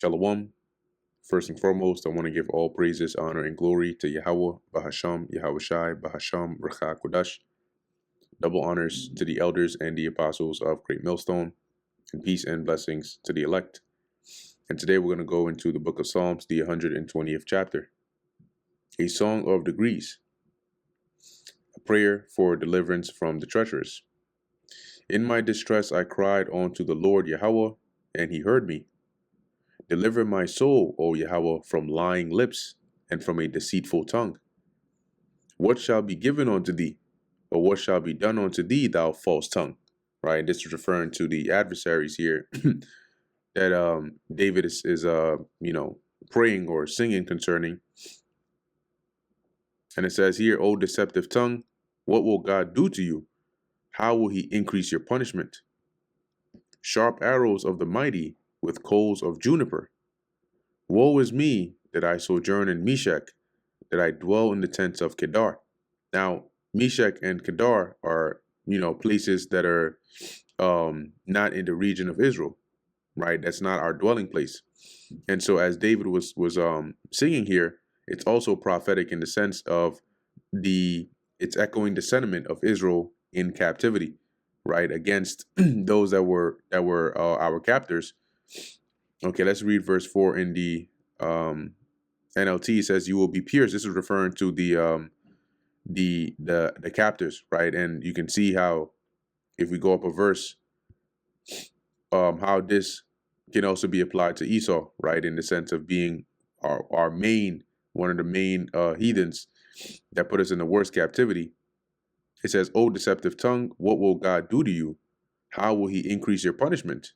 Shalom. First and foremost, I want to give all praises, honor, and glory to Yahweh, Bahasham, Yahweh Shai, Bahasham, Racha Kodash. Double honors to the elders and the apostles of Great Millstone, and peace and blessings to the elect. And today we're going to go into the book of Psalms, the 120th chapter. A song of degrees. A prayer for deliverance from the treacherous. In my distress I cried unto the Lord Yahweh, and he heard me. Deliver my soul, O Yahweh, from lying lips and from a deceitful tongue. What shall be given unto thee, or what shall be done unto thee, thou false tongue? Right. This is referring to the adversaries here that David is praying or singing concerning. And it says here, O deceptive tongue, what will God do to you? How will he increase your punishment? Sharp arrows of the mighty with coals of juniper. Woe is me that I sojourn in Meshech, that I dwell in the tents of Kedar. Now, Meshech and Kedar are, places that are not in the region of Israel, right? That's not our dwelling place. And so as David was singing here, it's also prophetic in the sense of it's echoing the sentiment of Israel in captivity, right? Against those that were our captors. Okay, let's read verse 4 in the NLT. It says, "You will be pierced." This is referring to the captors, right? And you can see how, if we go up a verse, how this can also be applied to Esau, right? In the sense of being our main, one of the main heathens that put us in the worst captivity. It says, "O deceptive tongue, what will God do to you? How will he increase your punishment?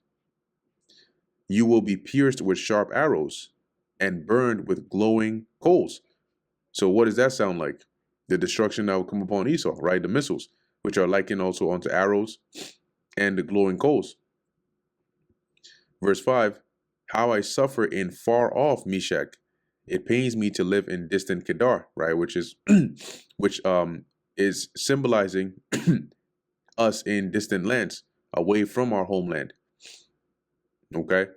You will be pierced with sharp arrows and burned with glowing coals." So what does that sound like? The destruction that will come upon Esau, right? The missiles, which are likened also unto arrows, and the glowing coals. Verse 5, "How I suffer in far off Meshech. It pains me to live in distant Kedar," right? Which is is symbolizing us in distant lands, away from our homeland. Okay.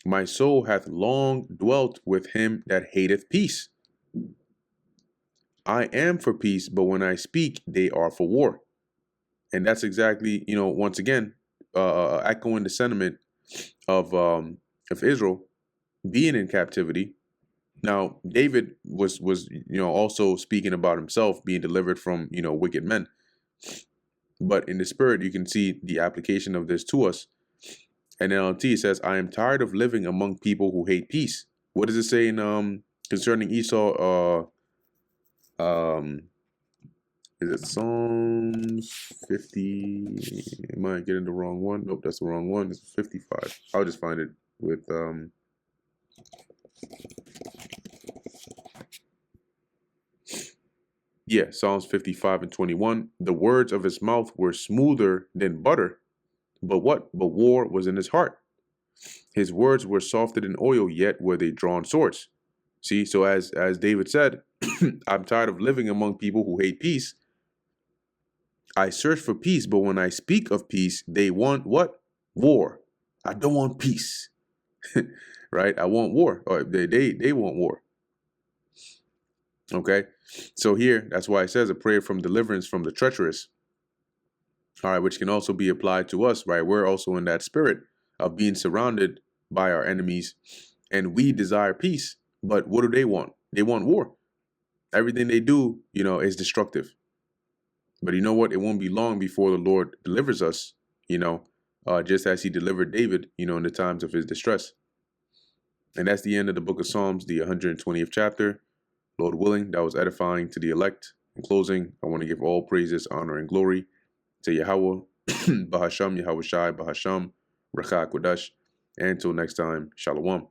"My soul hath long dwelt with him that hateth peace. I am for peace, but when I speak, they are for war." And that's exactly, once again, echoing the sentiment of Israel being in captivity. Now, David was also speaking about himself being delivered from, wicked men. But in the spirit, you can see the application of this to us. And NLT says, "I am tired of living among people who hate peace." What does it say in concerning Esau? Is it Psalms 50? Am I getting the wrong one? Nope, that's the wrong one. It's 55. I'll just find it with Psalms 55 and 21. "The words of his mouth were smoother than butter, but war was in his heart. His words were softer than oil, yet were they drawn swords." See, so as David said, I'm tired of living among people who hate peace. I search for peace, but when I speak of peace, they want what? War. I don't want peace. Right? I want war. Or they want war. Okay? So here, that's why it says a prayer from deliverance from the treacherous. All right, which can also be applied to us, right? We're also in that spirit of being surrounded by our enemies, and we desire peace. But what do they want? They want war. Everything they do, is destructive. But you know what? It won't be long before the Lord delivers us, just as he delivered David, in the times of his distress. And that's the end of the book of Psalms, the 120th chapter. Lord willing, that was edifying to the elect. In closing, I want to give all praises, honor, and glory to Yahweh, Bahasham, Yahweh Shai, Bahasham, Racha Kodash. And until next time, Shalom.